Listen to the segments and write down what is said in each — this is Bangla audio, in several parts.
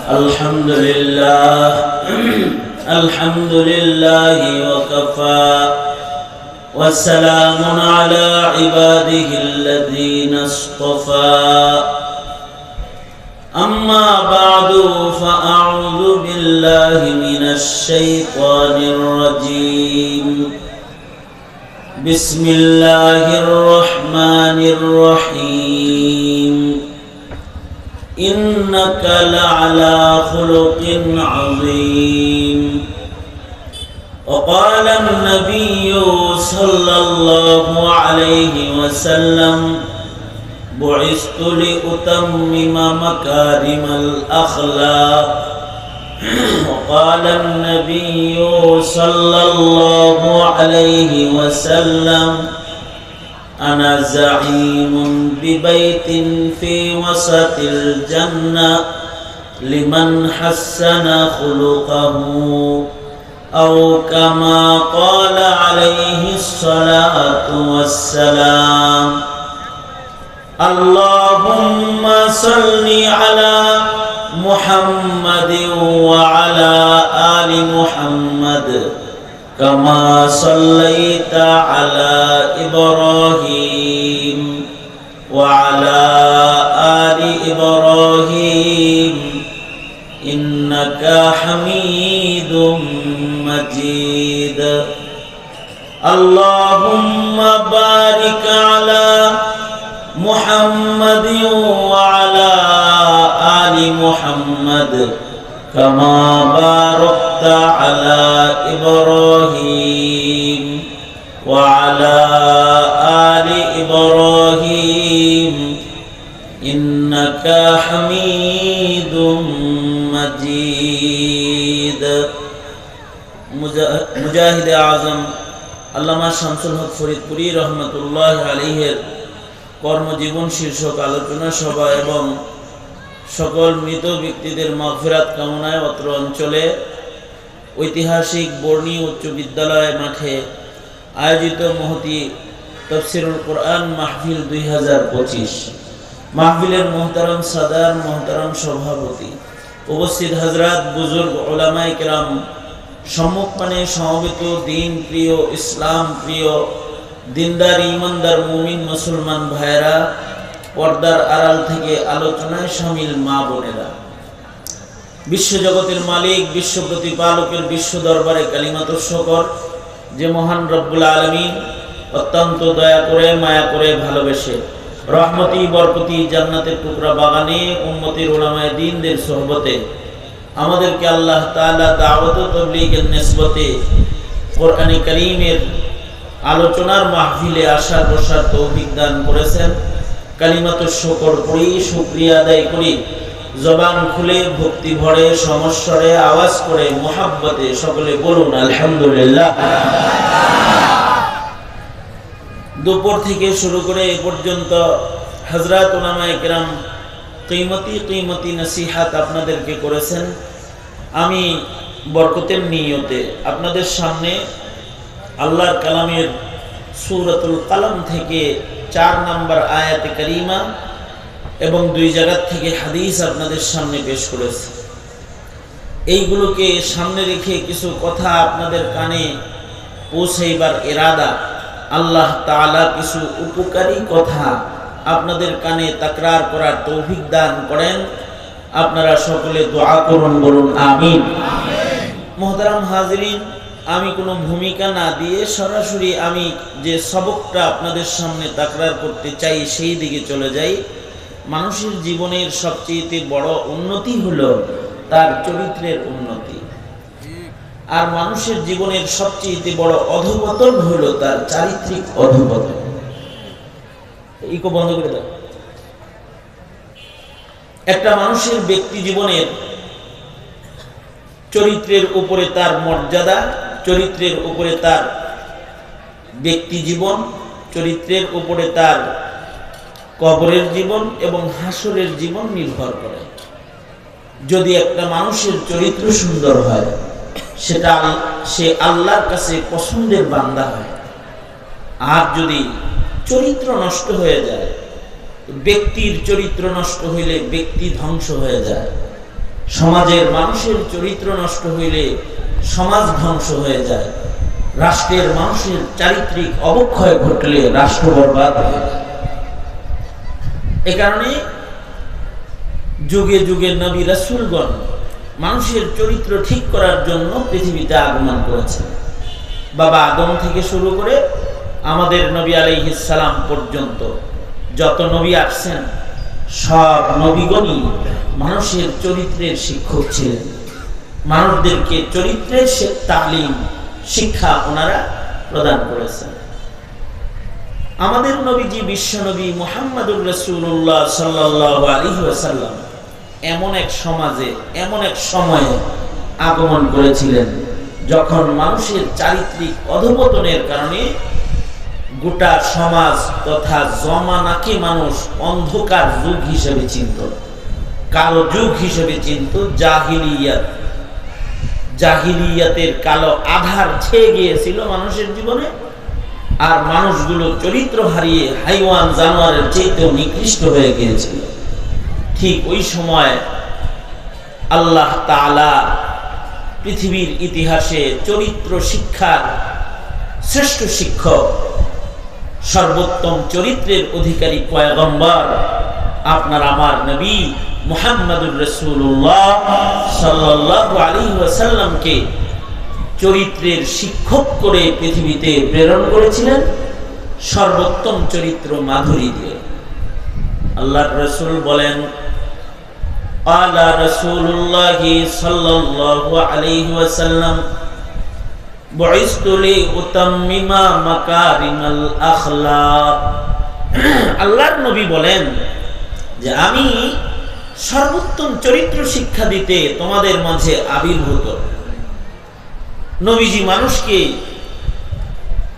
الحمد لله الحمد لله وكفى والسلام على عباده الذين اصطفى أما بعد فأعوذ بالله من الشيطان الرجيم بسم الله الرحمن الرحيم إنك لعلى خلق عظيم وقال النبي صلى الله عليه وسلم بعثت لأتمم مكارم الأخلاق وقال النبي صلى الله عليه وسلم أنا زعيم ببيت في وسط الجنة لمن حسن خلقه أو كما قال عليه الصلاة والسلام اللهم صل على محمد وعلى آل محمد كما صليت على إبراهيم وعلى آل إبراهيم إنك حميد مجيد اللهم بارك على محمد وعلى آل محمد كما باركت على إبراهيم وعلى آل إبراهيم إنك حميد مجيد মুজাহিদে আজম আল্লামা শামসুল হক ফরিদপুরি রহমতুল্লাহ আলাইহির কর্মজীবন শীর্ষক আলোচনা সভা এবং সকল মৃত ব্যক্তিদের মাগফিরাত কামনায় অত্র অঞ্চলে ঐতিহাসিক বর্ণী উচ্চ বিদ্যালয় মাঠে আয়োজিত মহতি তাফসীরুল কোরআন মাহফিল 2025 মাহফিলের মোহতারাম সাদার মোহতারাম সভাপতি উপস্থিত হযরত বুজুর্গ উলামায়ে কেরাম সম্মুখপানে সমবেত দিন প্রিয় ইসলাম প্রিয় দিনদার ইমানদার মুমিন মুসলমান ভাইরা পর্দার আড়াল থেকে আলোচনায় শামিল মা বোনেরা বিশ্বজগতের মালিক বিশ্ব প্রতিপালকের বিশ্ব দরবারে কালিমাতুর শুকর যে মহান রব্বুল আলামিন অত্যন্ত দয়া করে মায়া করে ভালোবেসে রহমতি বরকতি জান্নাতের টুকরা বাগানে উম্মতের উলামায়ে দ্বীনদের সোহবতে আমাদেরকে আল্লাহ তাআলা দাওয়াত ও তাবলীগের নিসবতে কোরআনে কারীমের আলোচনার মাহফিলে আসার বসার তৌফিক দান করেছেন। কালিমাতুর শুকর করি, শুকরিয়া আদায় করি, জবান খুলে ভক্তি ভরে সমস্বরে আওয়াজ করে মুহাব্বতে সকলে বলুন আলহামদুলিল্লাহ। দুপুর থেকে শুরু করে এ পর্যন্ত হযরত উলামায়ে কেরাম কিমতি নসিহাত আপনাদেরকে করেছেন। আমি বরকতের নিয়তে আপনাদের সামনে আল্লাহর কালামের সূরাতুল কলম থেকে 4 নম্বর আয়াতে কারিমা এবং 2 জায়গা থেকে হাদিস আপনাদের সামনে পেশ করেছি। এইগুলোকে সামনে রেখে কিছু কথা আপনাদের কানে পৌঁছাইবার ইরাদা আল্লাহ তাআলা কিছু উপকারী কথা আপনাদের কানে তাকরার করার তৌফিক দান করেন। আপনারা সকলে দোয়া করুন, বলুন আমিন। মুহতারাম হাজিরিন, আমি কোনো ভূমিকা না দিয়ে সরাসরি আমি যে সবকটা আপনাদের সামনে তাকরার করতে চাই সেই দিকে চলে যাই। মানুষের জীবনের সবচেয়ে বড় উন্নতি হলো তার চরিত্রের উন্নতি, আর মানুষের জীবনের সবচেয়ে বড় অধঃপতন হলো তার চারিত্রিক অধঃপতন। ইকো বন্ধ করে দাও। একটা মানুষের ব্যক্তি জীবনের চরিত্রের উপরে তার মর্যাদা, চরিত্রের উপরে তার ব্যক্তি জীবন, চরিত্রের উপরে তার কবরের জীবন এবং হাসরের জীবন নির্ভর করে। যদি একটা মানুষের চরিত্র সুন্দর হয়, সেটা সে আল্লাহর কাছে পছন্দের বান্দা হয়। আর যদি চরিত্র নষ্ট হয়ে যায়, ব্যক্তির চরিত্র নষ্ট হইলে ব্যক্তি ধ্বংস হয়ে যায়। সমাজের মানুষের চরিত্র নষ্ট হইলে সমাজ ধ্বংস হয়ে যায়, রাষ্ট্রের মানুষের চারিত্রিক অবক্ষয় ঘটলে রাষ্ট্র বরবাদ হয়ে যায়। এ কারণে যুগে যুগে নবী রাসূলগণ মানুষের চরিত্র ঠিক করার জন্য পৃথিবীতে আগমন করেছেন। বাবা আদম থেকে শুরু করে আমাদের নবী আলাইহিস সালাম পর্যন্ত যত নবী আসছেন সব নবীগণই মানুষের চরিত্রের শিক্ষক ছিলেন। মানুষদেরকে চরিত্রের তালিম শিক্ষা ওনারা প্রদান করেছেন। আমাদের নবীজি বিশ্বনবী মুহাম্মদুর রাসূলুল্লাহ সাল্লাল্লাহু আলাইহি ওয়াসাল্লাম এমন এক সমাজে এমন এক সময়ে আগমন করেছিলেন যখন মানুষের চারিত্রিক অধঃপতনের কারণে গোটা সমাজ তথা জমানাকে মানুষ অন্ধকার যুগ হিসেবে চিনত, কালো যুগ হিসেবে চিনত। জাহিলিয়াতের কালো আধার ছেয়ে গিয়েছিল মানুষের জীবনে, আর মানুষগুলো চরিত্র হারিয়ে হাইওয়ান জানোয়ারের চেয়েও নিকৃষ্ট হয়ে গিয়েছিল। ঠিক ওই সময় আল্লাহ তাআলা পৃথিবীর ইতিহাসে চরিত্র শিক্ষার শ্রেষ্ঠ শিক্ষক, সর্বোত্তম চরিত্রের অধিকারী পয়গম্বর আপনার আমার নবী মুহাম্মদুর রাসূলুল্লাহ সাল্লাল্লাহু আলাইহি ওয়াসাল্লামকে চরিত্রের শিক্ষক করে পৃথিবীতে প্রেরণ করেছিলেন সর্বোত্তম চরিত্র মাধুরী দিয়ে। আল্লাহর রাসূল বলেন, আলা রাসূলুল্লাহ সাল্লাল্লাহু আলাইহি ওয়াসাল্লাম বুইসতু লিউতাম্মিমা মাকারিমাল আখলাক। আল্লাহর নবী বলেন যে আমি সর্বোত্তম চরিত্র শিক্ষা দিতে তোমাদের মাঝে আবির্ভূত। নবীজি মানুষকে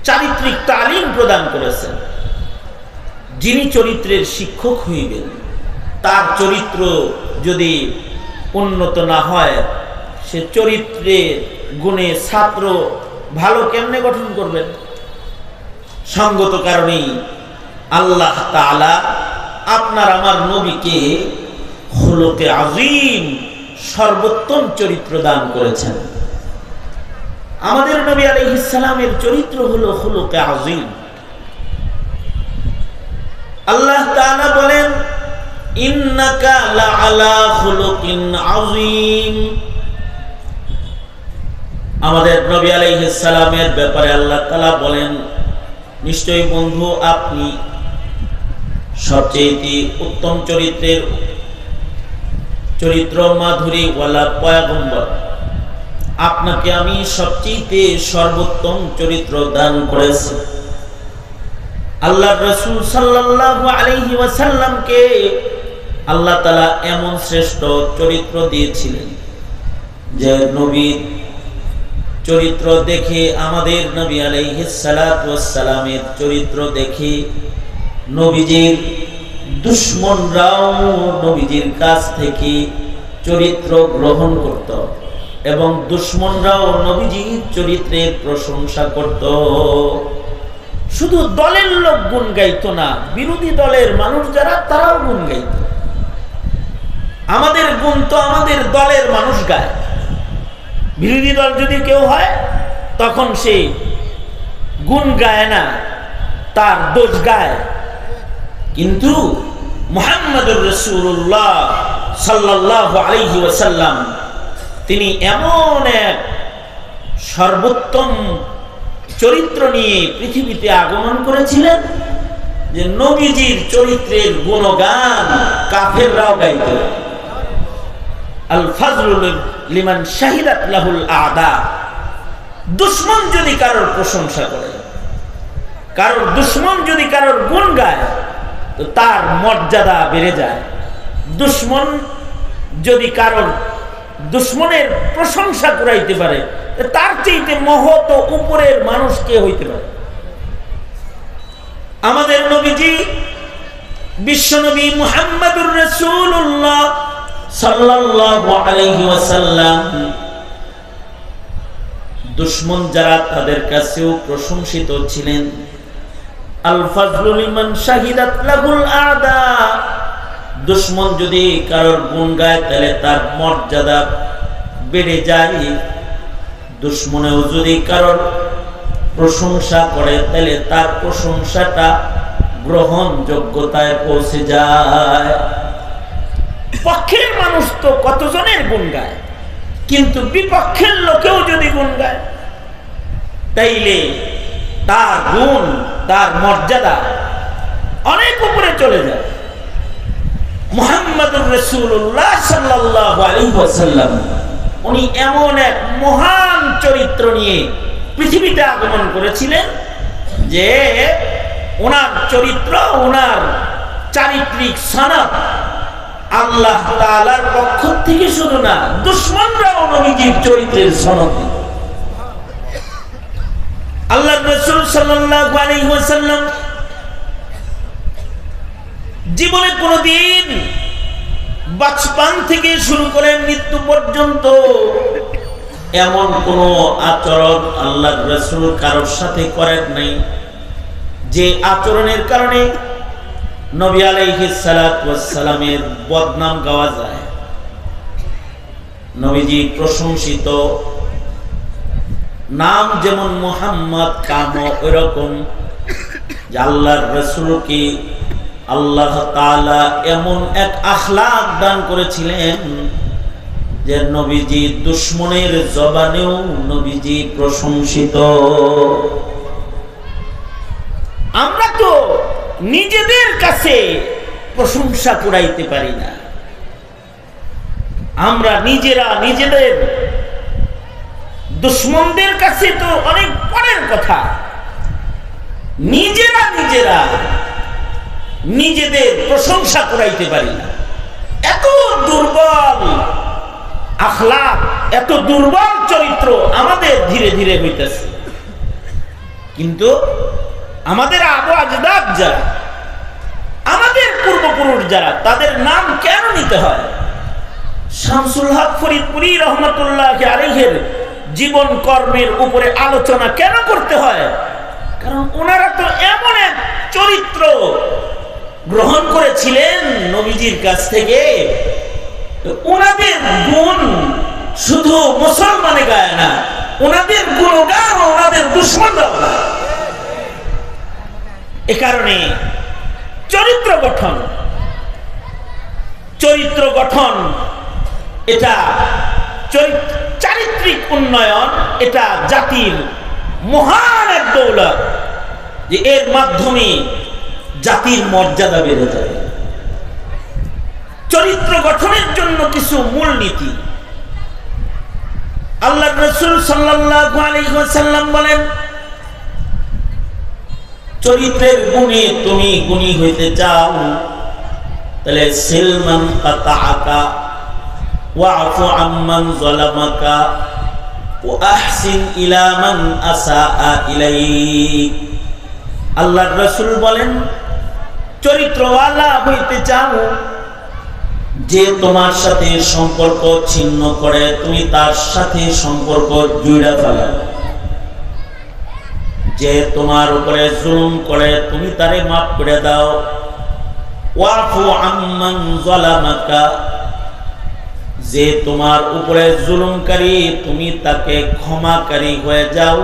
চারিত্রিক তালিম প্রদান করেছেন। যিনি চরিত্রের শিক্ষক হইবেন তার চরিত্র যদি উন্নত না হয় সে চরিত্রের গুণে ছাত্র ভালো কেমনে গঠন করবেন? সঙ্গত কারণেই আল্লাহ তাআলা আপনার আমার নবীকে খুলুকে আযীম সর্বোত্তম চরিত্র দান করেছেন। আমাদের নবী আলাইহিস সালামের চরিত্র হলো খুলুকে আযীম। আল্লাহ তাআলা বলেন, ইন্নাকা লাআলা খুলুকিন আযীম। আমাদের নবী আলাইহিস সালামের ব্যাপারে আল্লাহ তাআলা বলেন, নিশ্চয়ই বন্ধু আপনি সবচেয়ে উত্তম চরিত্র মাধুরী ওয়ালা পয়গম্বর। আপনাকে আমি সবচেয়ে সর্বোত্তম চরিত্র দান করেছি। আল্লাহর রাসূল সাল্লাল্লাহু আলাইহি ওয়াসাল্লামকে আল্লাহ তাআলা এমন শ্রেষ্ঠ চরিত্র দিয়েছিলেন যে নবীর চরিত্র দেখে, আমাদের নবী আলাইহিস সালাতু ওয়াস সালামের চরিত্র দেখে নবীজির দুশমনরাও নবীজির কাছ থেকে চরিত্র গ্রহণ করত এবং দুশমনরাও নবীজির চরিত্রের প্রশংসা করত। শুধু দলের লোক গুণ গাইতো না, বিরোধী দলের মানুষ যারা তারাও গুণ গাইত। আমাদের গুণ তো আমাদের দলের মানুষ গায়, বিরোধী দল যদি কেউ হয় তখন সে গুণ গায় না, তার দোষ গায়। কিন্তু মুহাম্মদুর রাসূলুল্লাহ সাল্লাল্লাহু আলাইহি ওয়াসাল্লাম তিনি এমন এক সর্বোত্তম চরিত্র নিয়ে পৃথিবীতে আগমন করেছিলেন যে নবীজির চরিত্রের গুণগান কাফেররাও গাইত। আল ফাজলু লিমান শাহিদাত লাহুল আদা। দুশমন যদি কারোর প্রশংসা করে, কারোর দুশমন যদি কারোর গুণ গায় তো তার মর্যাদা বেড়ে যায়। দুশমন যদি কারোর দুশমনের প্রশংসা করাইতে পারে তার চেয়ে মহৎ উপরের মানুষ কে হইতে পারে? আমাদের নবীজি বিশ্বনবী মুহাম্মদুর রাসূলুল্লাহ সাল্লাল্লাহু আলাইহি ওয়াসাল্লাম দুশমন যারা তাদের কাছেও প্রশংসিত ছিলেন। আল ফাজলু লিমান শাহিদাত লাহুল আদা। দুশ্মন যদি কারোর গুণ গায় তাহলে তার মর্যাদা বেড়ে যায়, দুশ্মনেও যদি কারোর প্রশংসা করে তাহলে তার প্রশংসাটা গ্রহণযোগ্যতায় পৌঁছে যায়। পক্ষের মানুষ তো কতজনের গুণ গায়, কিন্তু বিপক্ষের লোকেও যদি গুণ গায় তাইলে তার গুণ, তার মর্যাদা অনেক উপরে চলে যায়। মুহাম্মদুর রাসূলুল্লাহ সাল্লাল্লাহু আলাইহি ওয়াসাল্লাম উনি এমন এক মহান চরিত্র নিয়ে পৃথিবীতে আগমন করেছিলেন যে ওনার চরিত্র, ওনার চারিত্রিক সনদ আল্লাহ তাআলার পক্ষ থেকে শুধু না, দুশমনরাও নবীজির চরিত্রের সনদ। আল্লাহর রাসূল সাল্লাল্লাহু আলাইহি ওয়াসাল্লাম জীবনে কোনদিন বাচপান থেকে শুরু করে মৃত্যু পর্যন্ত এমন কোন আচরণ আল্লাহর রাসূল কারোর সাথে করেন নাই যে আচরণের কারণে নবী আলাইহিস সালাতু ওয়াস সালামের বদনাম গাওয়া যায়। নবীজি প্রশংসিত, নাম যেমন মুহাম্মদ, কামও ওইরকম যে আল্লাহর রাসূলকে আল্লাহ তাআলা এমন এক আখলাক দান করেছিলেন যে নবীজি দুশমনের জবানেও নবীজি প্রশংসিত। আমরা তো নিজেদের কাছে প্রশংসা কুড়াইতে পারি না, আমরা নিজেরা নিজেদের দুশমনদের কাছে তো অনেক পরের কথা, নিজেরা নিজেদের প্রশংসা করাইতে পারি না। এত দুর্বল আখলাক, এত দুর্বল চরিত্র আমাদের ধীরে ধীরে হইতেছে। কিন্তু আমাদের আবু আজদাদ যারা, আমাদের পূর্বপুরুষ যারা, তাদের নাম কেন নিতে হয়? শামসুল হক ফরিদপুরি রহমতুল্লাহ আলাইহির জীবন কর্মের উপরে আলোচনা কেন করতে হয়? কারণ ওনারা তো এমন এক চরিত্র গ্রহণ করেছিলেন নবীজির কাছ থেকে, ওনাদের গুণ শুধু মুসলমানে গায় না, ওনাদের গুণগান ওনাদের দুশমনরা গায়। এ কারণে চরিত্র গঠন এটা চারিত্রিক উন্নয়ন, এটা জাতির মহান এক দৌলত, যে এর মাধ্যমে জাতির মর্যাদা বেড়ে যায়। চরিত্র গঠনের জন্য কিছু মূলনীতি আল্লাহর রাসূল সাল্লাল্লাহু আলাইহি ওয়াসাল্লাম বলেন, চরিত্রের গুণে তুমি গুণী হইতে চাও তাহলে সিলমান কাতাআকা ওয়াফু আম্মান যালামাকা ওয়া আহসিন ইলা মান আসাআ ইলাইক। আল্লাহর রাসূল বলেন, চরিত্রওয়ালা হইতে চাও, যে তোমার সাথে সম্পর্ক ছিন্ন করে তুমি তার সাথে সম্পর্ক জুড়ে ফেলো, যে তোমার উপরে জুলুম করে তুমি তারে মাফ করে দাও। ওয়াফু আম্মান যালামাকা, যে তোমার উপরে জুলুমকারী তুমি তাকে ক্ষমাকারী হয়ে যাও।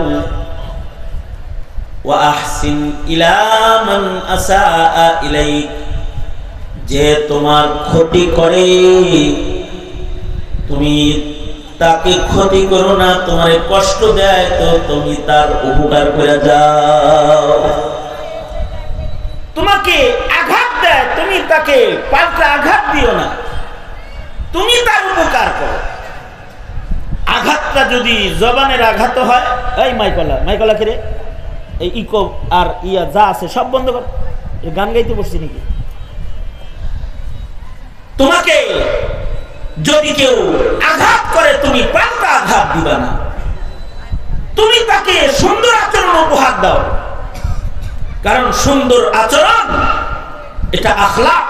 ওয়া আহসিন ইলা মান আসাআ ইলাইক, যে তোমার ক্ষতি করে তুমি তাকে ক্ষতি করো না, তোমারে কষ্ট দেয় তো তুমি তার উপকার করে যাও। তোমাকে আঘাত দেয় তুমি তাকে পাল্টা আঘাত দিও না, তুমি তার উপকার করো। আঘাতটা যদি জবানের আঘাত হয়, এই মাইকলা কে রে, এই ইকো আর ইয়া যা আছে সব বন্ধ কর, গান গাইতে বসছি নাকি? তোমাকে যদি কেউ আঘাত করে তুমি পাল্টা আঘাত দিবা না, তুমি তাকে সুন্দর আচরণ উপহার দাও, কারণ সুন্দর আচরণ এটা আখলাক,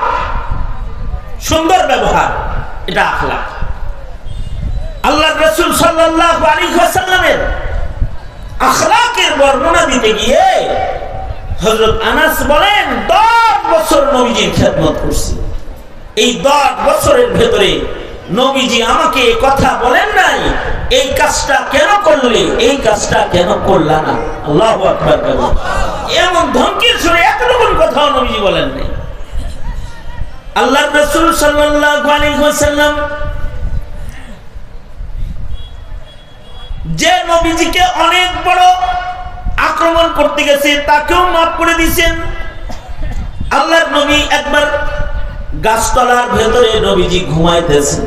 সুন্দর ব্যবহার এটা আখলাক। আল্লাহর রাসূল সাল্লাল্লাহু আলাইহি ওয়াসাল্লামের আখলাকের বর্ণনা দিতে গিয়ে হযরত আনাস বলেন, 10 বছর নবীজির খেদমত করছি। এই 10 বছরের ভেতরে নবীজি আমাকে কথা বলেন নাই এই কাজটা কেন করলে, এই কাজটা কেন করলা না। আল্লাহু আকবার। এমন ধমকির সুরে এতটুকু কথা নবীজি বলেন নাই। আল্লাহর রাসূল সাল্লাল্লাহু আলাইহি ওয়াসাল্লাম যে নবীজিকে অনেক বড় আক্রমণ করতে গেছে তাকেও মাফ করে দিয়েছেন। আল্লাহর নবী একবার গাছতলার ভেতরে নবীজি ঘুমাইতেছেন,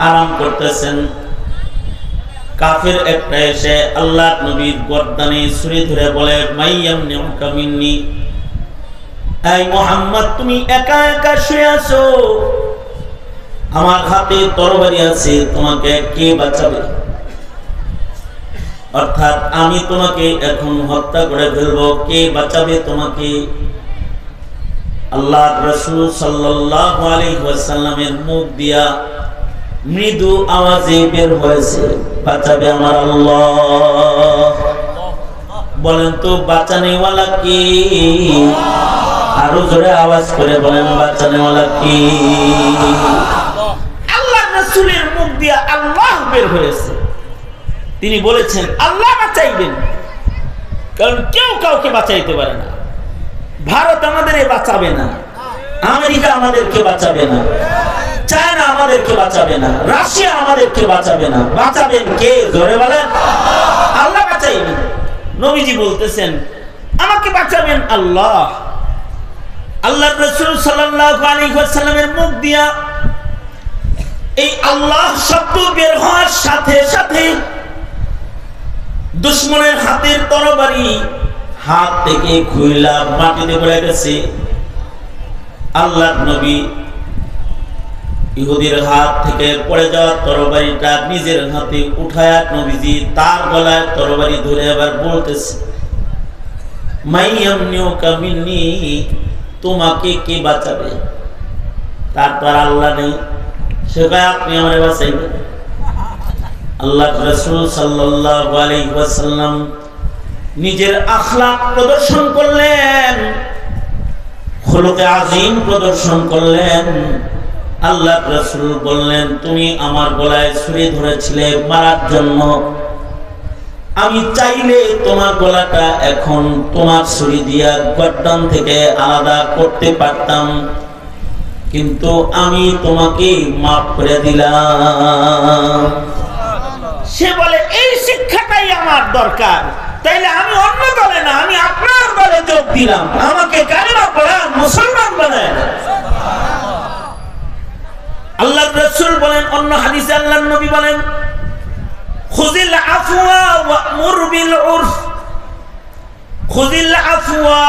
আরাম করতেছেন। কাফের একটা এসে আল্লাহর নবীর গর্দানে ছুরি ধরে বলে, মাইয়ামনিউকা মিন্নি, এই মুহাম্মদ তুমি একা একা শুয়ে আছো, আমার হাতে তরবারি আছে, তোমাকে কে বাঁচাবে? অর্থাৎ আমি তোমাকে এখন হত্যা করে ফেলবো, কে বাঁচাবে তোমাকে? আল্লাহর রাসূল সাল্লাল্লাহু আলাইহি ওয়াসাল্লামের মুখ দিয়া মৃদু আওয়াজে বের হয়েছে, বাঁচাবে আমার আল্লাহ। বলেন তো বাঁচানেওয়ালা কে? আরো জোরে আওয়াজ করে বলেন বাঁচানেওয়ালা কে? আল্লাহর রাসূলের মুখ দিয়া আল্লাহ বের হয়েছে। তিনি বলেছেন আল্লাহ বাঁচাইবেন, কারণ কেউ কাউকে বাঁচাইতে পারে না। ভারত আমাদের বাঁচাবে না, আমেরিকা আমাদেরকে বাঁচাবে না, চায়না আমাদেরকে বাঁচাবে না, রাশিয়া আমাদেরকে বাঁচাবে না। বাঁচাবেন কে? জোরে বলেন আল্লাহ বাঁচাইবেন। নবীজি বলতেছেন আমাকে বাঁচাবেন আল্লাহ। আল্লাহর রাসূল সাল্লাল্লাহু আলাইহি ওয়াসাল্লামের মুখ দিয়া এই আল্লাহ শব্দ বের হওয়ার সাথে সাথে দুশমনের হাতের তরবারি হাত থেকে খুইলা মাটিতে পড়ে গেছে। আল্লাহর নবী ইহুদির হাত থেকে পড়ে যাওয়া তরবারিটা নিজের হাতে উঠায়া নবীজি তার গলায় তরবারি ধরে আবার বলতেছে, মাইয়ামনিউকা মিন্নি, তোমাকে কে বাঁচাবে? তারপর আল্লাহ নেই, সে কয় আপনি আমারে বাঁচাইবেন। আল্লাহর রাসূল সাল্লাল্লাহু আলাইহি ওয়াসাল্লাম নিজের আখলাক প্রদর্শন করলেন, খুলুকে আযীম প্রদর্শন করলেন। আল্লাহর রাসূল বললেন, তুমি আমার গলায় ছুরি ধরেছিলে মারার জন্য, আমি চাইলে তোমার গলাটা এখন তোমার ছুরি দিয়া গর্দান থেকে আলাদা করতে পারতাম, কিন্তু আমি তোমাকে মাফ করে দিলাম। সে বলে এই শিক্ষাটাই আমার দরকার, তাইলে আমি অন্য দলে না, আমি আপনার দলে যোগ দিলাম, আমাকে কালেমা পড়ান, মুসলমান বানান। আল্লাহর রাসূল বলেন অন্য হাদিসে, আল্লাহর নবী বলেন, খুযিল আফওয়া ওয়া'মুর বিল উরফ, খুযিল আফওয়া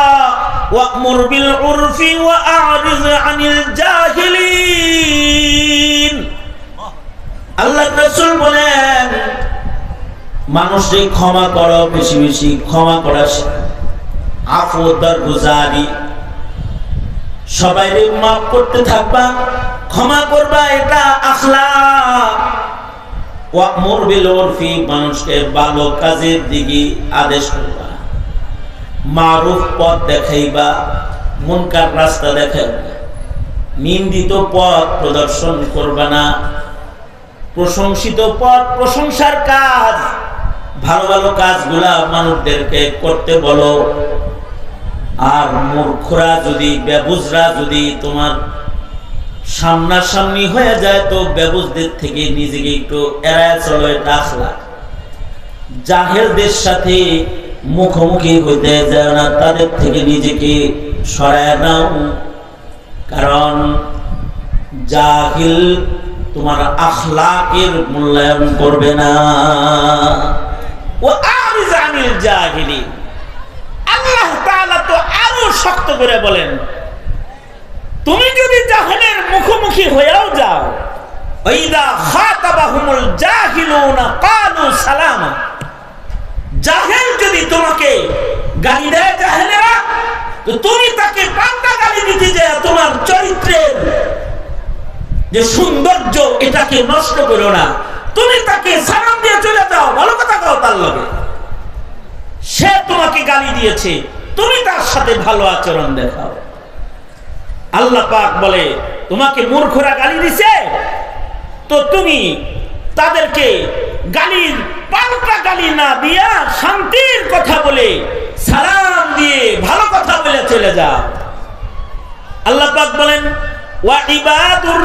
ওয়া'মুর বিল উরফি ওয়া আ'রিজ আনিল জাহিলিন। আল্লাহর রাসূল বলেন মানুষকে ক্ষমা করো, বেশি বেশি ক্ষমা করা, আফু দরগুজারি, সবাইকে মাফ করতে থাকবা, ক্ষমা করবা, এটা আখলাক। ওয়া'মুর বিল উরফি, মানুষকে ভালো কাজের দিকে আদেশ করবা, মারুফ পথ দেখাইবা, মুনকার রাস্তা দেখাইবা, নিন্দিত পথ প্রদর্শন করবা না, প্রশংসিত পথ, প্রশংসার কাজ, ভালো ভালো কাজগুলা মানুষদেরকে করতে বলো। আর মূর্খরা যদি, বেবুজরা যদি তোমার সামনাসামনি হয়ে যায় তো বেবুজদের থেকে নিজেকে একটু এড়ায় চলো, এটা আখলাক। জাহেলদের সাথে মুখোমুখি হইতে যায় না, তাদের থেকে নিজেকে সরায় নাও, কারণ জাহিল তোমার আখলাকের মূল্যায়ন করবে না। ও আরিজ আনিল জাহিলিন, আল্লাহ তাআলা তো আরো শক্ত করে বলেন, তুমি যদি জাহেলের মুখোমুখি হয়েও যাও, ওয়াইদা খাতাবাহুমুল জাহিলুনা ক্বালু সালামা, জাহেল যদি তোমাকে গালি দেয়, জাহেলেরা, তো তুমি তাকে পাল্টা গালি দিতে যায়, তোমার চরিত্রের যে সৌন্দর্য এটাকে নষ্ট করো না, তুমি তাকে সালাম দিয়ে চলে যাও, ভালো কথা কও তার লগে। সে তোমাকে গালি দিয়েছে, তুমি তার সাথে ভালো আচরণ দেখাও। আল্লাহ পাক বলে তোমাকে মূর্খরা গালি দিছে, তো তুমি তাদেরকে গালির পাল্টা গালি না দিয়া শান্তির কথা বলে সালাম দিয়ে ভালো কথা বলে চলে যাও। আল্লাহ পাক বলেন ওয়া ইবাদুর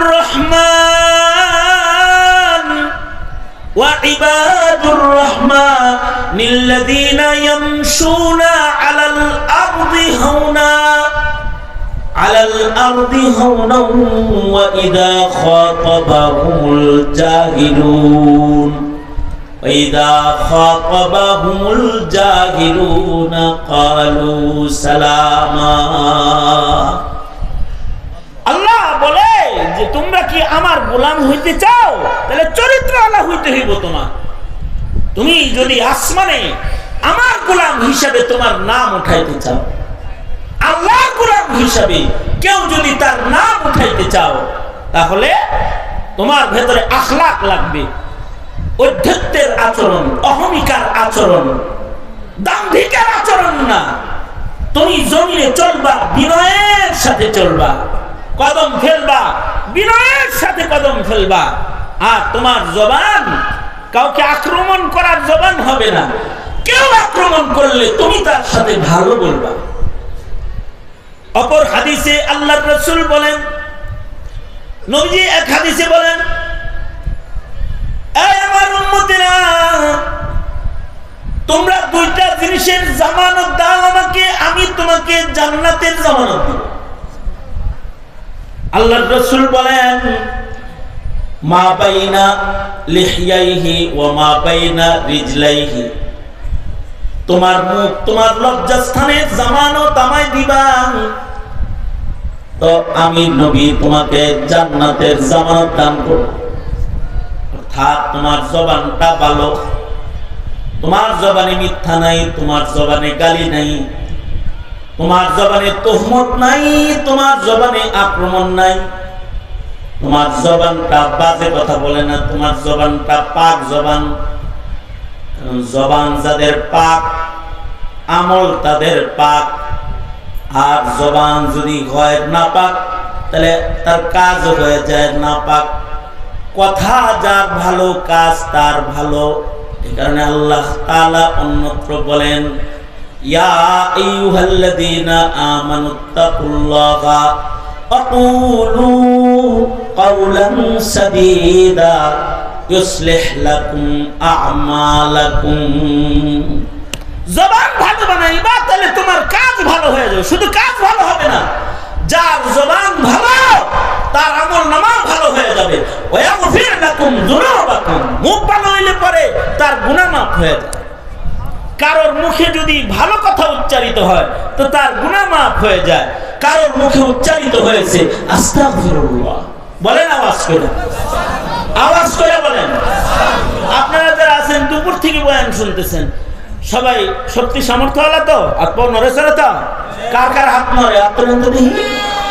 রহমানিল্লাযীনা ইয়ামশুনা আলাল আরদি হাওনা ওয়া ইযা খাতাবাহুমুল জাহিলুনা ক্বালু সালামা। আল্লাহ বলে যে তোমরা কি আমার গোলাম হইতে চাও, তাহলে চরিত্রওয়ালা হইতে হইব তোমার। তুমি যদি আসমানে আমার গোলাম হিসাবে তোমার নাম উঠাইতে চাও, আল্লাহর গোলাম হিসাবে কেউ যদি তার নাম উঠাইতে চাও, তাহলে তোমার ভেতরে আখলাক লাগবে, অধ্যত্বের আচরণ, অহমিকার আচরণ, দাম্ভিকের আচরণ না। তুমি জমিনে চলবা, বিনয়ের সাথে চলবা, কদম ফেলবা, বিনয়ের সাথে কদম ফেলবা। আর তোমার জবান কাউকে আক্রমণ করার জবান হবে না। কেউ আক্রমণ করলে তুমি তার সাথে ভালো বলবা। অপর হাদিসে আল্লাহর রাসূল বলেন, নবীজি এক হাদিসে বলেন, এই আমার উম্মতেরা, তোমরা দুইটা জিনিসের জামানত দাও আমাকে, আমি তোমাকে জান্নাতের জামানত দেব। আল্লাহর রাসূল বলেন, মা বাইনা লিহইয়াইহি ওয়া মা বাইনা রিজলাইহি, তোমার মুখ তোমার লজ্জাস্থানের জামানত আমায় দিবা, তো আমি নবী তোমাকে জান্নাতের জামানত দান করব। অর্থাৎ তোমার জবানটা ভালো, তোমার জবানে মিথ্যা নাই, তোমার জবানে গালি নাই, তোমার জবানে তোহমত নাই, তোমার জবানে আক্রমণ নাই, তোমার জবানটা বাজে কথা বলে না, তোমার জবানটা পাক জবান। জবান যাদের পাক, আমল তাদের পাক। আর জবান যদি হয় নাপাক, তাহলে তার কাজ হয়ে যায় নাপাক। কথা যার ভালো, কাজ তার ভালো। এই কারণে আল্লাহ তাআলা অন্যত্র বলেন, ইয়া আইয়ুহাল্লাযীনা আমানুত্তাকুল্লাহা আকুলু কাওলান সাদীদা ইউসলিহ লাকুম আ'মালাকুম। জবান ভালো বানাইবা, তাহলে তোমার কাজ ভালো হয়ে যাবে। শুধু কাজ ভালো হবে না, যার জবান ভালো তার আমলনামাও ভালো হয়ে যাবে। ওয়া ইয়াগফির লাকুম যুনুবাকুম, মুখ ভালো হইলে পরে তার গুনাহ মাফ হয়ে যায়। কারোর মুখে যদি ভালো কথা উচ্চারিত হয় তো তার গুনাহ মাফ হয়ে যায়। কারোর মুখে উচ্চারিত হয়েছে আস্তাগফিরুল্লাহ, বলেন আওয়াজ করে, আওয়াজ করে বলেন। আপনারা যারা আছেন দুপুর থেকে বয়ান শুনতেছেন, সবাই শক্তি সামর্থ্য হলো তো? আপনি নড়ে চড়ে তো? কার কার হাত নড়ে? আপনাদের তো দেখি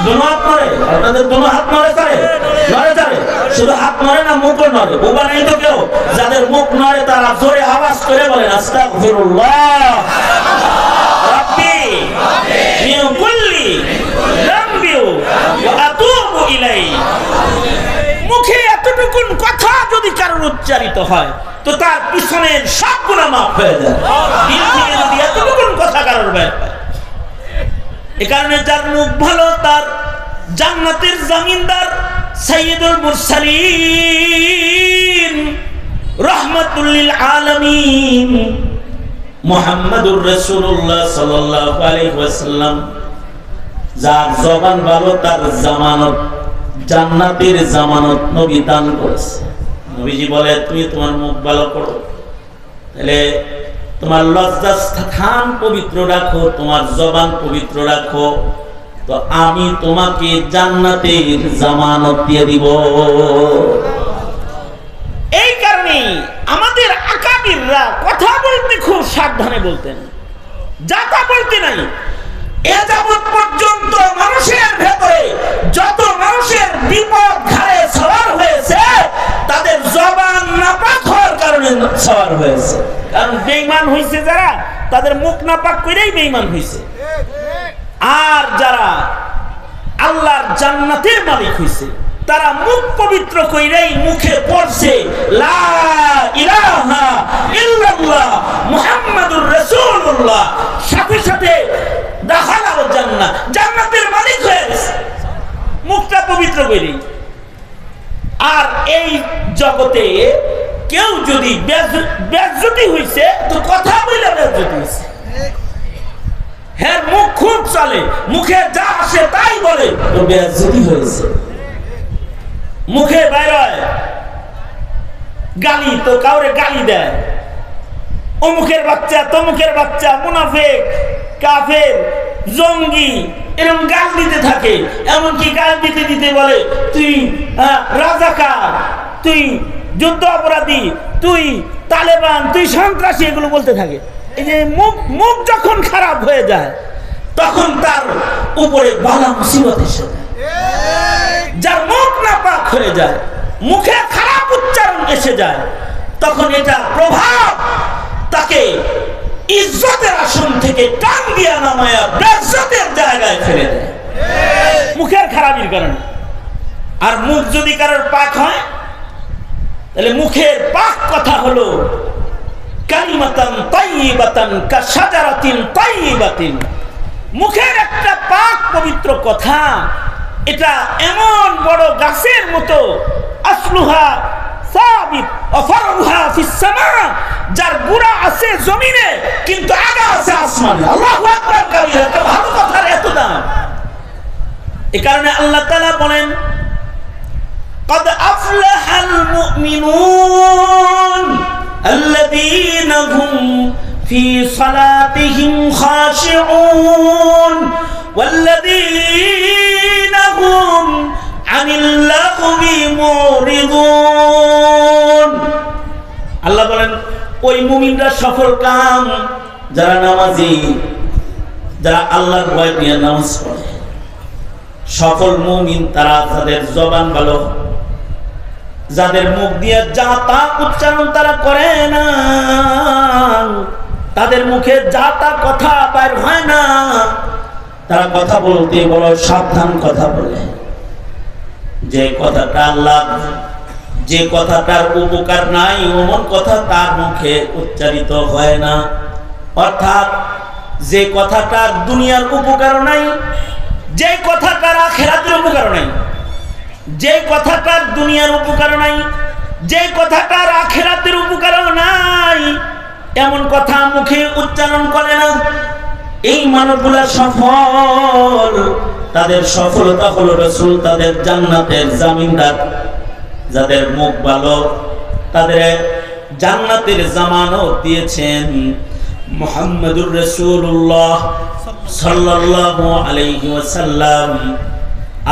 দোনো হাত নড়ে। আপনাদের দোনো হাত নড়ে চড়ে? নড়ে চড়ে? শুধু হাত নড়ে না, মুখও নড়ে? বোবা নেই তো কেউ? যাদের মুখ নড়ে তারা জোরে আওয়াজ করে বলেন আস্তাগফিরুল্লাহ রাব্বি মিন কুল্লি যামবি ওয়া আতুবু ইলাইহি। মুখে এতটুকুন কথা যদি কারোর উচ্চারিত হয় তো তার পিছনের সব গুনাহ মাফ হয়ে যায়। দিল থেকে যদি এতটুকুন কথা কারোর বের হয়, এই কারণে যার মুখ ভালো তার জান্নাতের জামিনদার সাইয়্যিদুল মুরসালিন রাহমাতুল লিল আলামিন মুহাম্মাদুর রাসূলুল্লাহ সাল্লাল্লাহু আলাইহি ওয়াসাল্লাম। যার জবান ভালো তার জামানত, জান্নাতের জামানত নবী দান করেছে। নবীজি বলে, তুমি তোমার মুখ ভালো করো, তাহলে তোমার লজ্জাস্থান পবিত্র রাখো, তোমার জবান পবিত্র রাখো, তো আমি তোমাকে জান্নাতের জামানত দিয়ে দিব। এই কারণে আমাদের আকাবিররা কথা বলতে খুব সাবধানে বলতেন, যাতা বলতে নাই। এ যাবৎ পর্যন্ত মানুষের ভেতরে যত মানুষের বিপদ ঘাড়ে সওয়ার হয়েছে, তাদের জবান নাপাক হওয়ার কারণে সওয়ার হয়েছে। কারণ বেঈমান হইছে যারা, তাদের মুখ নাপাক করেই বেঈমান হইছে। আর যারা আল্লাহর জান্নাতের মালিক হইছে। তারা মুখ পবিত্র কইরাই মুখে পড়ছে লা ইলাহা ইল্লাল্লাহ মুহাম্মাদুর রাসূলুল্লাহ, সাথে সাথে দাখালাল জান্নাহ, জান্নাতের মালিক হয়ে গেছে মুখটা পবিত্র কইরে। আর এই জগতে কেউ যদি বেজ্জতি হইছে তো কথা বলে বেজ্জতি হইছে। হ্যাঁ, মুখ খুব চলে, মুখে যা আসে তাই বলে, তো বেজ্জতি হয়েছে। মুখে বাইর হয় গালি, তো কাউরে গালি দেয়, অমুকের বাচ্চা তমুকের বাচ্চা, মুনাফিক, কাফের, জঙ্গি, এরকম গাল দিতে থাকে। এমনকি গাল দিতে দিতে বলে তুই রাজাকার, তুই যুদ্ধ অপরাধী, তুই তালেবান, তুই সন্ত্রাসী, এগুলো বলতে থাকে। এই যে মুখ যখন খারাপ হয়ে যায় তখন তার উপরে বালা মুসিবত এসে যায়। যার মুখ নাপাক হয়ে যায়, মুখে খারাপ উচ্চারণ এসে যায়, তখন এটা প্রভাব তাকে ইজ্জতের আসন থেকে টান দিয়া নামায়া বেজ্জতের জায়গায় ফেলে দেয় মুখের খারাপির কারণে। আর মুখ যদি কারোর পাক হয়, তাহলে মুখের পাক কথা হলো কালিমাতান তাইয়িবাতান কাশাজারাতিন তাইয়িবাতিন। মুখের একটা পাক পবিত্র কথা, এটা এমন বড় গাছের মতো, আসলুহা সাবিত ওয়া ফারউহা ফিস সামা, যার গুড়া আছে জমিনে কিন্তু আগা আছে আসমানে। আল্লাহু আকবার কাবীরা। এত ভালো কথার এত দাম। এই কারণে আল্লাহ তাআলা বলেন قد أفلح المؤمنون الذين هم في صلاتهم خاشعون والذين هم عن اللغو معرضون। আল্লাহ বলেন ওই মুমিনরা সফল কাম, যারা নামাজি, যারা আল্লাহর ভয় নিয়ে নামাজ পড়ে। সফল মুমিন তারা যাদের জবান ভালো, যাদের মুখ দিয়ে যা তা উচ্চারণ তারা করে না, তাদের মুখে যা তা কথা বের হয় না, তারা কথা বলতে বড় সাবধান কথা বলে। যে কথাটা আল্লাহ, যে কথাটার উপকার নাই, ওমন কথা তার মুখে উচ্চারিত হয় না। অর্থাৎ যে কথাটার দুনিয়ার উপকার নাই, যে কথাটার আখিরাতের উপকার নাই, যে কথাটার দুনিয়ার উপকার নাই, যে কথাটার আখিরাতের উপকার নাই, এমন কথা মুখে উচ্চারণ করে না। এই মানুষগুলা সফল। তাদের সফলতা হলো রাসূল তাদের জান্নাতের জামিনদার। যাদের মুখ ভালো তাদের জান্নাতের জামানত দিয়েছেন মুহাম্মদুর রাসূলুল্লাহ সাল্লাল্লাহু আলাইহি ওয়াসাল্লাম।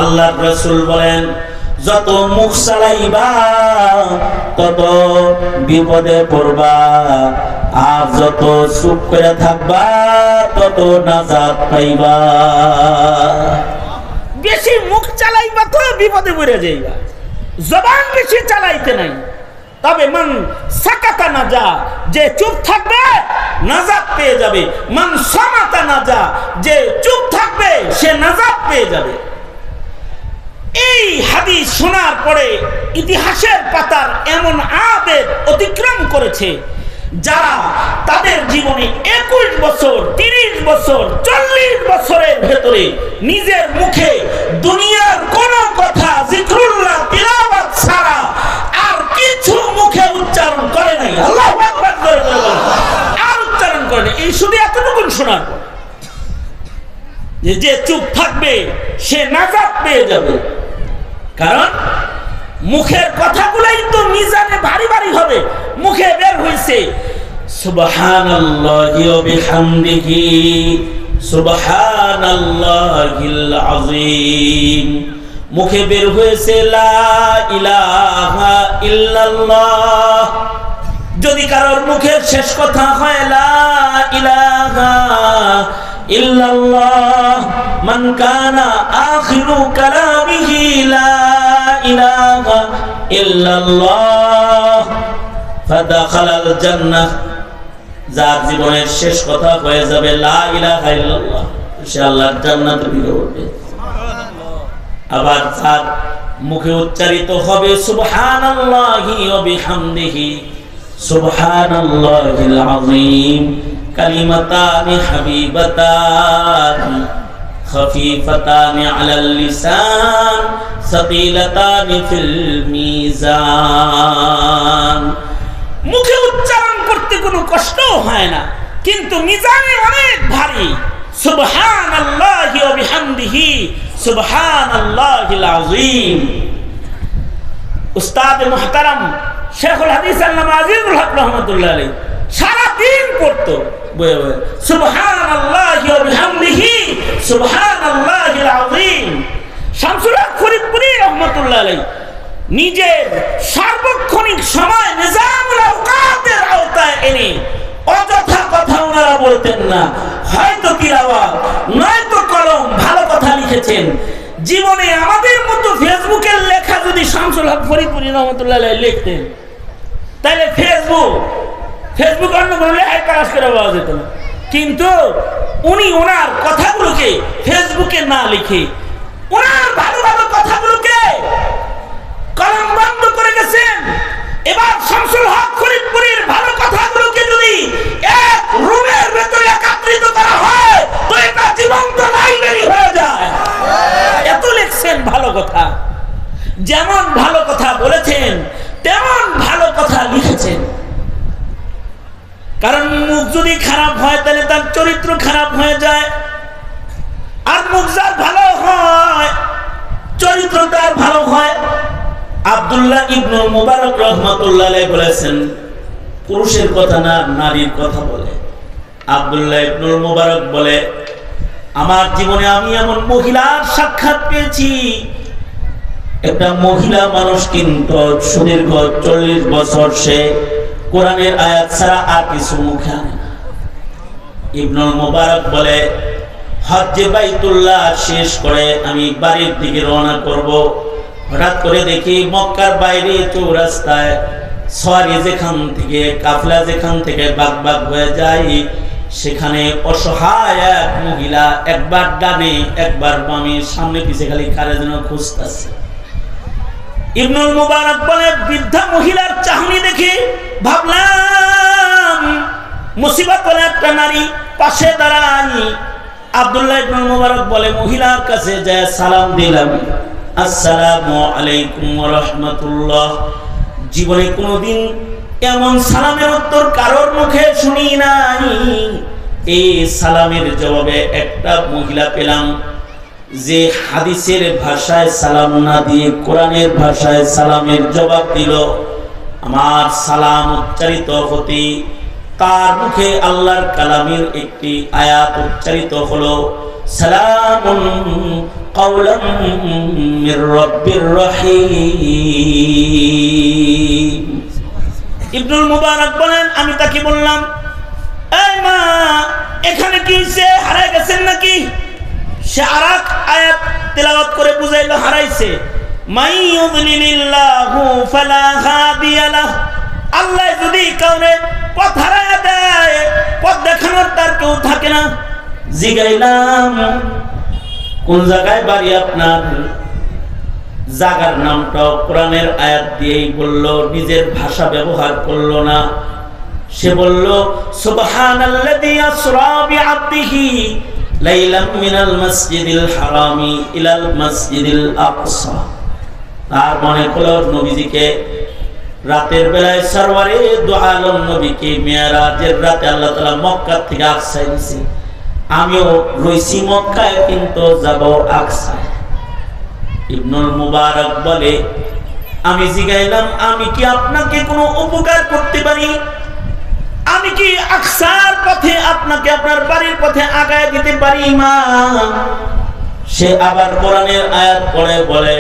আল্লাহর রাসূল বলেন, যত মুখ চালাইবা তত বিপদে পড়বা, আর যত চুপ করে থাকবা তত নাজাত পাইবা। বেশি মুখ চালাইবা তো বিপদে পড়ে যাইবা, জবান বেশি চালাইতে নাই। তবে মান সাকাতা নাজা, যে চুপ থাকবে নাজাত পেয়ে যাবে। মান সামাতা নাজা, যে চুপ থাকবে সে নাজাত পেয়ে যাবে। এই হাদিস শোনার পরে ইতিহাসের পাতার এমন আবেগ অতিক্রম করেছে যারা তাদের জীবনে 21 বছর, 30 বছর, 40 বছরের ভেতরে নিজের মুখে দুনিয়ার কোন কথা জিকরুল্লাহ তিলাওয়াত ছাড়া আর কিছু মুখে উচ্চারণ করে নাই। আল্লাহু আকবার করে বলেন, আর উচ্চারণ করে নাই। এই শুধু এতটুকু শোনার পর যে চুপ থাকবে সে নাজাত পেয়ে যাবে। কারণ মুখের কথাগুলাই তো মিজানে ভারী ভারী হবে। মুখে বের হইছে সুবহানাল্লাহি ওয়া বিহামদিহি সুবহানাল্লাহিল আযীম। মুখে বের হয়েছে লা ইলাহা ইল্লাল্লাহ। যদি কারোর মুখের শেষ কথা হয় লা ইলাহা ইল্লাল্লাহ, মান কানা আখিরু কালামিহি লা ইলাহা ইল্লাল্লাহ ফাদাখালাল জান্নাহ, যার জীবনের শেষ কথা হয়ে যাবে লা ইলাহা ইল্লাল্লাহ, সে আল্লাহর জান্নাতে ঢুকে পড়বে। আবার যার মুখে উচ্চারিত হবে সুবহানাল্লাহি ওয়া বিহামদিহি সুবহানাল্লাহিল আযীম কালিমাতানি হাবিবাতানি খাফিফাতানি আলাল লিসান সাকিলাতানি ফিল মিজান। মুখে উচ্চারণ করতে কোনো কষ্ট হয় না, কিন্তু মিজানে অনেক ভারী। সুবহানাল্লাহি ওয়া বিহামদিহি সুবহানাল্লাহিল আযীম। উস্তাদ মুহতারাম শেখুল হাদিস আল্লামা আজিজুল হক রাহমাতুল্লাহ আলাইহি সারা দিন পড়তো বয়ে বয়ে সুবহানাল্লাহি ওয়া বিহামদিহি সুবহানাল্লাহিল আযীম। শামসুল হক ফরিদপুরি রাহমাতুল্লাহ আলাইহি নিজের সার্বক্ষণিক সময় নিজামুল আওকাতের আওতায় এনে অযথা কথা ওনারা বলতেন না, হয়তো তিলাওয়াত নয়তো কলম, ভালো কথা লিখেছেন। জীবনে আমাদের মতো ফেসবুকের লেখা যদি শামসুল হক ফরিদপুরি রহমতুল্লাহ লিখতেন, তাহলে ফেসবুক অন্য কোনো লেখায় কাজ করে পাওয়া যেত না। কিন্তু উনি ওনার কথাগুলোকে ফেসবুকে না লিখে ওনার ভালো ভালো কথাগুলোকে কলম বন্ধ করে গেছেন। এবার শামসুল হক ফরিদপুরির ভালো কথাগুলোকে যদি এক রুমের ভেতরে একত্রিত করা হয় তো এটা জীবন্ত লাইব্রেরি হয়ে যায়। এত লিখছেন ভালো কথা, যেমন ভালো কথা বলেছেন তেমন ভালো কথা লিখেছেন। কারণ মুখ যদি খারাপ হয় তাহলে তার চরিত্র খারাপ হয়ে যায়, আর মুখ যার ভালো হয় চরিত্র তার ভালো হয়। আব্দুল্লাহ ইবনুল মুবারক রাহমাতুল্লাহ আলাইহি বলেছেন, পুরুষের কথা না নারীর কথা বলে। আব্দুল্লাহ ইবনুল মুবারক বলে, আমার জীবনে আমি এমন মহিলার সাক্ষাৎ পেয়েছি, একটা মহিলা মানুষ কিন্তু সুদীর্ঘ 40 বছর সে কোরআনের আয়াত ছাড়া আর কিছু মুখে আনে না। ইবনুল মুবারক বলে, হজ্জে বাইতুল্লাহ শেষ করে আমি বাড়ির দিকে রওনা করব, হঠাৎ করে দেখি মক্কার বাইরে চৌরাস্তায় সওয়ারি যেখান থেকে কাফলা যেখান থেকে বাগবাগ হয়ে যায়, সেখানে অসহায় এক মহিলা একবার ডানে একবার বামে সামনে পিছে খালি কারে যেন খুঁজতেছে। ইবনুল মুবারক বলে, বৃদ্ধা মহিলার চাহনি দেখে ভাবলাম মুসিবত বলে একটা নারী পাশে দাঁড়াই। আব্দুল্লাহ ইবনুল মুবারক বলে, মহিলার কাছে যায় সালাম দিলাম, আসসালামু আলাইকুম ওয়া রাহমাতুল্লাহ। জীবনে কোনোদিন এমন সালামের উত্তর কারোর মুখে শুনি নাই। এই সালামের জবাবে একটা মহিলা পেলাম যে হাদিসের ভাষায় সালাম না দিয়ে কোরআনের ভাষায় সালামের জবাব দিল। আমার সালাম উচ্চারিত হতে তার মুখে আল্লাহর কালামের একটি আয়াত উচ্চারিত হলো, সালামুন কাওলাম মির রাব্বির রহিম। ইবনুল মুবারক বলেন, আমি তাকে বললাম, এই মা এখানে কি হইছে, হারাই গেছেন নাকি? সে আরেক আয়াত তেলাওয়াত করে বুঝাইলো হারাইছে। মাই ইউযলিলিল্লাহু ফালা হাদিয়া লাহু, আল্লাহ যদি কাউরে পথ হারায় দেয় পথ দেখানোর তার কেউ থাকে না। জিগাইলাম, কোন জায়গায় বাড়ি আপনার? জায়গার নামটা কোরআনের আয়াত দিয়েই বলল, নিজের ভাষা ব্যবহার করলো না। সে বলল, সুবহানাল্লাযী আসরা বিআবদিহি লাইলাম মিনাল মাসজিদিল হারামি ইলাল মাসজিদিল আকসা। তার মনে হলো নবীজিকে রাতের বেলায় সরওয়ারে দু আলম নবীকে মেরাজের রাতে আল্লাহ তাআলা মক্কা থেকে আকসায় দিয়েছে। আমিও রইছি মক্কায়, কিন্তু যাব আকসায়। ইবনুল মুবারক বলে, আমি জিগাইলাম, আমি কি আপনাকে কোনো উপকার করতে পারি? আমি কি আকসার পথে আপনাকে আপনার বাড়ির পথে আগায় দিতে পারি মা? সে আবার কোরআনের আয়াত পড়ে বলে,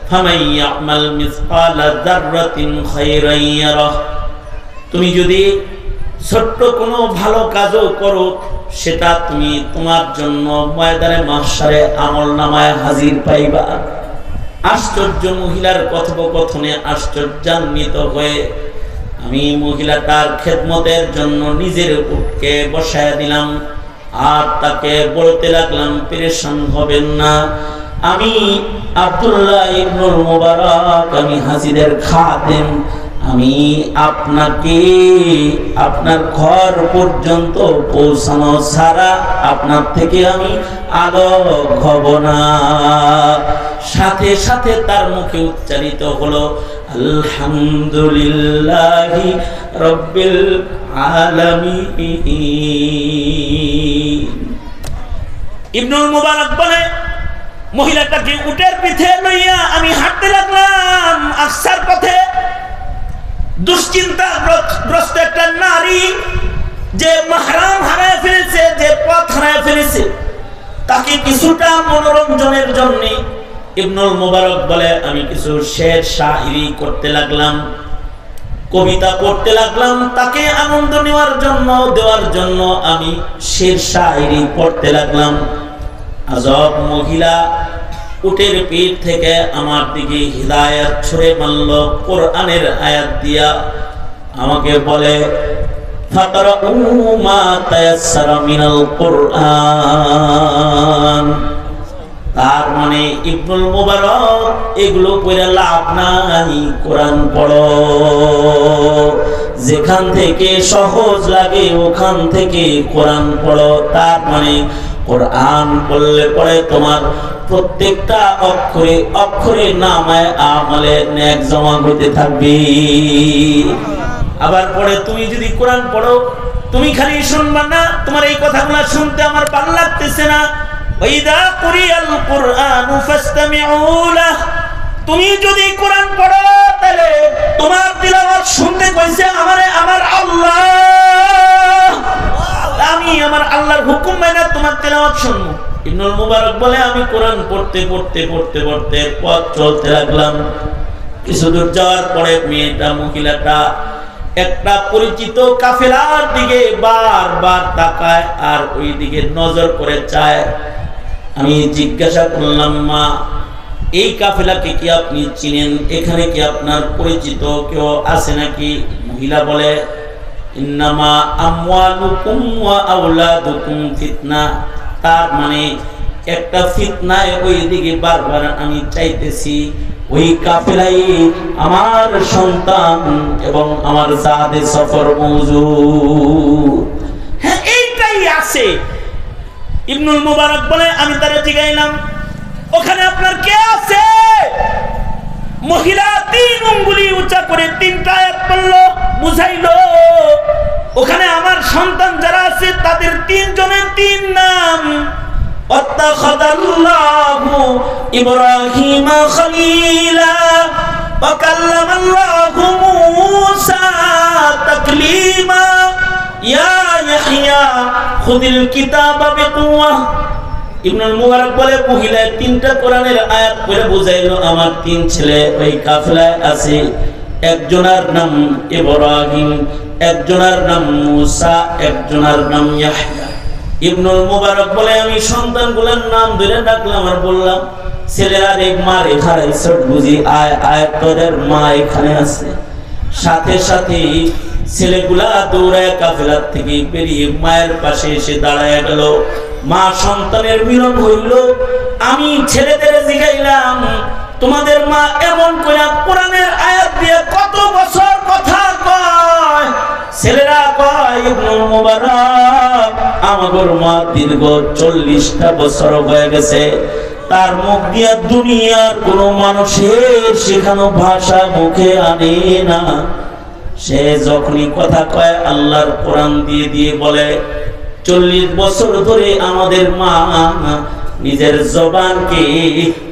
ফামান ইয়ামাল মিসকালা যাররাতিন খায়রান ইয়ারাহ। তুমি যদি ছোট্ট কোনো ভালো কাজও করো, সেটা তুমি তোমার জন্য ময়দানে মাহশারে আমলনামায় হাজির পাইবা। আশ্চর্য মহিলার কথোপকথনে আশ্চর্যান্বিত হয়ে আমি মহিলাটার খেদমতের জন্য নিজের উটকে বসায় দিলাম আর তাকে বলতে লাগলাম, পেরেশান হবেন না, আমি আব্দুল্লাহ ইবনুল মুবারক, আমি হাজিদের খাদেম, আমি আপনাকে আপনার ঘর পর্যন্ত পৌঁছানো ছাড়া আপনার থেকে আমি আলোক হব না। সাথে সাথে তার মুখে উচ্চারিত হলো আলহামদুলিল্লাহি রাব্বিল আলামিন। ইবনুল মুবারক বলে, মহিলাটাকে উটের পিঠে লইয়া আমি হাঁটতে লাগলাম আকসার পথে। দুশ্চিন্তাগ্রস্ত একটা নারী, যে মাহরাম হারায় ফেলেছে, যে পথ হারায় ফেলেছে, তাকে কিছুটা মনোরঞ্জনের জন্য ইবনুল মুবারক বলে আমি কিছু শের শায়রি করতে লাগলাম, কবিতা পড়তে লাগলাম। তাকে আনন্দ দেওয়ার জন্য আমি শের শায়রি পড়তে লাগলাম। আজব মহিলা উটের পিঠ থেকে আমার দিকে হিদায়াত ছুঁড়ে মারল, কোরআনের আয়াত দিয়া আমাকে বলে ফাকরাউ মা তায়াসসারা মিনাল কোরআন। তার মানে ইবনুল মুবারক এগুলো পড়ে লাভ নাই, কোরআন পড়ো। যেখান থেকে সহজ লাগে ওখান থেকে কোরআন পড়ো। তার মানে কোরআন পড়লে পরে তোমার প্রত্যেকটা অক্ষরে অক্ষরে নামায় আমলে নেক জমা হইতে থাকবে। আবার পরে তুমি যদি কোরআন পড়ো, তুমি খালি শুনবা না, তোমার এই কথাগুলো শুনতে আমার ভালো লাগতেছে না। ওয়াইদা কুরিয়াল কুরআনু ফাসতামিউ লাহ। তুমি যদি কোরআন পড়ো তাহলে তোমার তিলাওয়াত শুনতে কইছে আমার আল্লাহ। আমি আমার আল্লাহর হুকুম মেনে তোমার তিলাওয়াত শুনবো। ইবনুল মুবারক বলে আমি কোরআন পড়তে পড়তে পথ চলতে লাগলাম। কিছু দূর যাওয়ার পরে মহিলাটা একটা পরিচিত কাফেলার দিকে বারবার তাকায় আর ওই দিকে নজর করে চায়। আমি জিজ্ঞাসা করলাম, মা এই কাফেলাকে কি আপনি চিনেন? এখানে কি আপনার পরিচিত কেউ আছে নাকি? মহিলা বলে ইন্নামা আমওয়ালুকুম ওয়া আওলাদুকুম ফিতনা। তার মানে একটা ফিতনায় ওই দিকে বারবার আমি চাইতেছি। ওই কাফেলাই আমার সন্তান এবং আমার জাহাজে সফর মওজুদ। হ্যাঁ, এইটাই আছে। ইবনুল মুবারক বলে আমি তারে জিগাইলাম, ওখানে আপনার কে আছে? মহিলা 3 আঙ্গুলি উঁচা করে 3টা আয়াত পড়ল, বুঝাইলো ওখানে আমার সন্তান যারা আছে তাদের 3 জনের 3 নাম। আত্তাখাদাল্লাহু ইব্রাহিমা খলিলা ওয়া কাল্লামাল্লাহু মূসা তাকলিমা ইয়া ইয়াহইয়া খুযিল কিতাবা বিকুওয়া। ইবনুল মুবারক বলে মহিলা 3টা কোরআনের আয়াত পড়ে বুঝাইলো আমার 3 ছেলে ওই কাফেলায় আছে। একজনের নাম ইব্রাহিম, একজনের নাম মূসা, একজনের নাম ইয়াহইয়া। ইবনুল মুবারক বলে আমি সন্তানগুলোর নাম ধরে ডাকলাম আর বললাম, ছেলেরা এক মার এখানে বুঝি আয় তোদের মা এখানে আছে। সাথে সাথে ছেলেগুলা দৌড়ায় কাফেলার থেকে বেরিয়ে মায়ের পাশে এসে দাঁড়ায় গেল। মা সন্তানের মিলন হইল। আমি ছেলেদের জিগাইলাম, তোমাদের মা এমন করে কোরআনের আয়াত দিয়ে কত বছর কথা কয়? ছেলেরা কয় ইবনুল মুবারক আমাদের মা দীর্ঘ 40টা বছর হয়ে গেছে। তার মুখ দিয়ে দুনিয়ার কোন মানুষের শেখানো ভাষা মুখে আনে না। সে যখনই কথা কয় আল্লাহর কোরআন দিয়ে দিয়ে বলে। 40 বছর ধরে আমাদের মা নিজের জবানকে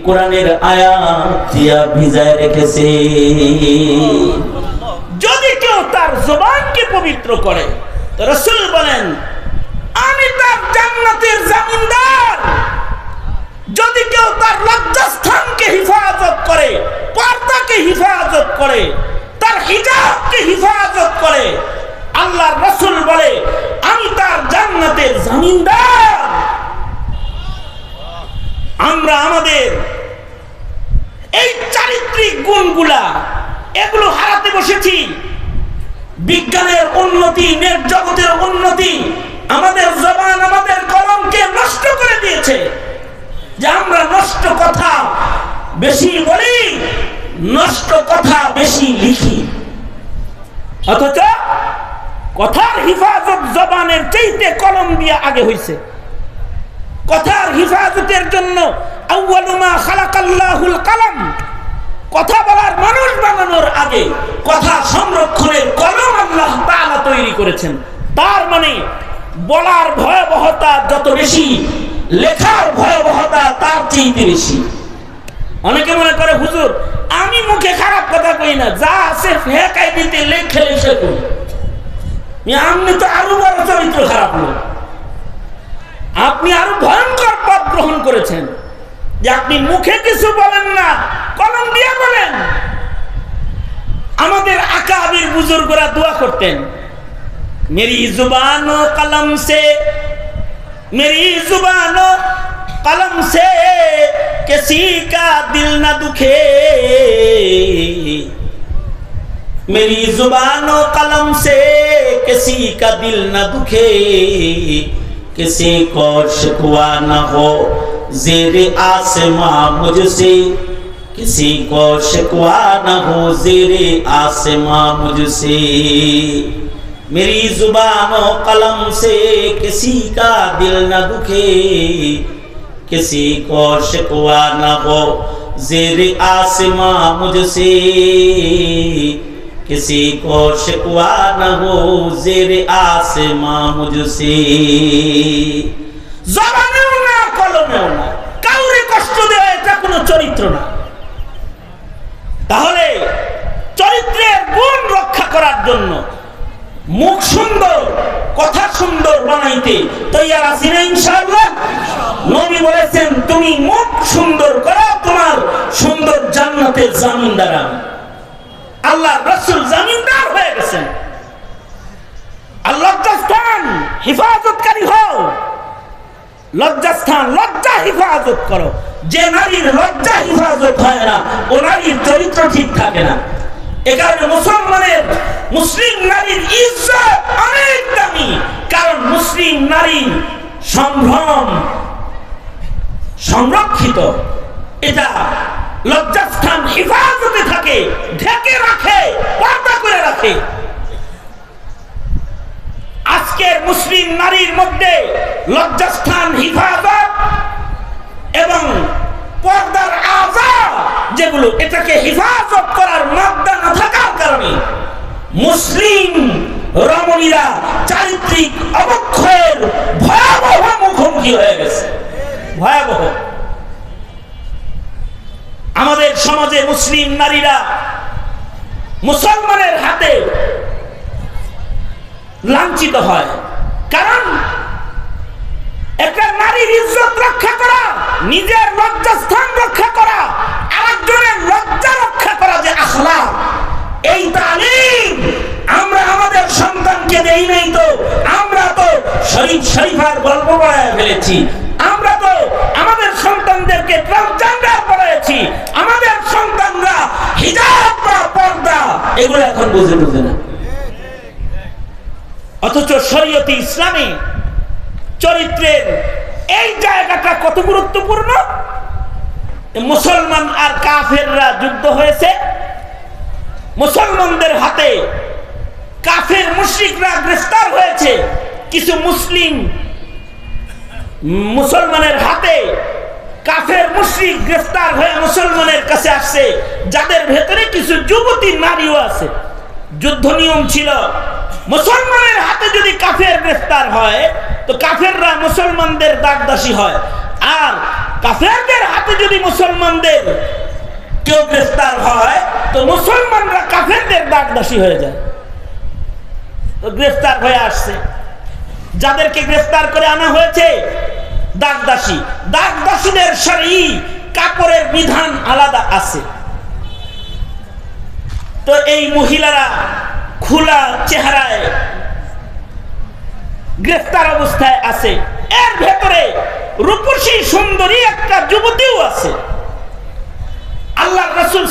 কোরআনের আয়াত দিয়া ভিজায় রেখেছে। যদি কেউ তার জবানকে পবিত্র করে, রাসূল বলেন আমি তার জান্নাতের জামিনদার। যদি কেউ তার লজ্জাস্থানকে হিফাজত করে, পর্দাকে হিফাজত করে, তার হিজাবকে হিফাজত করে, আল্লাহর রাসূল বলে আমি তার জান্নাতের জামিনদার। আমরা আমাদের এই চারিত্রিক গুণগুলা এগুলো হারাতে বসেছি। বিজ্ঞানের উন্নতি, নেট জগতের উন্নতি আমাদের জবান, আমাদের কলমকে নষ্ট করে দিয়েছে। যে আমরা নষ্ট কথা বেশি বলি, নষ্ট কথা বেশি লিখি, অথচ কথার হিফাজত জবানের চাইতে কলম দিয়ে আগে হইছে। কথার হিফাজতের জন্য আউয়ালু মা খালাকাল্লাহুল কলম, কথা বলার মানুষ বানানোর আগে কথা সংরক্ষণের কলম আল্লাহ তাআলা তৈরি করেছেন। তার মানে বলার ভয়াবহতা যত বেশি, লেখার ভয়াবহতা তার চেয়ে বেশি। অনেকে মনে করে হুজুর আমি মুখে খারাপ কথা কই না, যা আছে ফেকাই দিতে লেখে লেখে কই। আপনি তো আরো বড় চরিত্র খারাপ লোক, আপনি আরো ভয়ঙ্কর পথ গ্রহণ করেছেন যে আপনি মুখে কিছু বলেন না, কলম দিয়ে বলেন। আমাদের আকাবির বুজুর্গরা দোয়া করতেন, মেরি জুবানো কলম সে, मेरी जुबानो कलम से किसी का दिल न दुखे, मेरी जुबानो कलम से किसी का दिल न दुखे, किसी को शिकवा न हो ज़ेरे आसमां मुझसे, किसी को शिकवा न हो ज़ेरे आसमां मुझसे, मेरी जुबान और कलम से किसी का दिल न दुखे, किसी को शिकवा न हो ज़ेरे आसमां मुझसे, किसी को शिकवा न हो ज़ेरे आसमां मुझसे। জবানেও না কলমেও না, কাউরে কষ্ট দেওয়া এটা কোনো চরিত্র না। তাহলে চরিত্রের গুণ রক্ষা করার জন্য মুখ সুন্দর, কথা সুন্দর বানাইতে তৈয়ার আছি না ইনশাআল্লাহ? নবী বলেছেন তুমি মুখ সুন্দর করো, তোমার সুন্দর জান্নাতের জামিনদার আমি। আল্লাহ রাসূল জামিনদার হয়ে গেছেন। আর লজ্জাস্থান হিফাজতকারী হও, লজ্জাস্থান লজ্জা হিফাজত করো। যে নারীর লজ্জা হিফাজত হয় না, ও নারীর চরিত্র ঠিক থাকে না। এখানে মুসলমানের, মুসলিম নারীর ইজ্জত অনেক দামি, কারণ মুসলিম নারী সম্ভ্রম সংরক্ষিত, এটা লজ্জাস্থান হিফাজতে থাকে, ঢেকে রাখে, পর্দা করে রাখে। আজকের মুসলিম নারীর মধ্যে লজ্জাস্থান হিফাজত এবং পর্দার আযাব যেগুলো, এটাকে হিফাজত করার মাদ্দা না থাকার কারণে মুসলিম রমণীরা চারিত্রিক অবক্ষয়ের ভয়াবহ মুখোমুখি হয়ে গেছে। ভয়াবহ। আমাদের সমাজে মুসলিম নারীরা মুসলমানের হাতে লাঞ্ছিত হয়, কারণ একটা নারীর ইজ্জত রক্ষা করা, নিজের লজ্জাস্থান রক্ষা করা, আরেকজনের লজ্জা রক্ষা করা যে আখলাক, এই তালিম আমরা আমাদের সন্তানকে দেই নাই। তো আমরা তো শরীফ শরীফার গল্প পড়ায় ফেলেছি, আমরা তো আমাদের সন্তানদেরকে ট্রান্সজেন্ডার পড়াইছি, আমাদের সন্তানরা হিজাব বা পর্দা এগুলো এখন বুঝে না। অথচ শরীয়তে ইসলামে চরিত্রের এই জায়গাটা কত গুরুত্বপূর্ণ। মুসলমান আর কাফেররা যুদ্ধ হয়েছে, মুসলমানদের হাতে কাফের মুশরিকরা গ্রেফতার হয়েছে, কিছু মুসলিম মুসলমানের হাতে কাফের মুশরিক গ্রেফতার হয়ে মুসলমানের কাছে আসছে, যাদের ভেতরে কিছু যুবতী নারীও আছে। যুদ্ধ নিয়ম ছিল, মুসলমানের হাতে যদি কাফের গ্রেফতার হয় তো কাফেররা মুসলমানদের দাসদাসী হয়, আর কাফেরদের হাতে যদি মুসলমানদের কেউ গ্রেফতার হয় তো মুসলমানরা কাফেরদের দাসদাসী হয়ে যায়। তো গ্রেফতার হয়ে আসছে, যাদেরকে গ্রেফতার করে আনা হয়েছে দাসদাসী, দাসদাসীদের শরঈ কাপড়ের বিধান আলাদা আছে। তো এই মহিলারা খোলা চেহারায় গ্রেফতার অবস্থায় আছে, এর ভেতরে রূপসী সুন্দরী একটা যুবতীও আছে। আল্লাহর রাসূল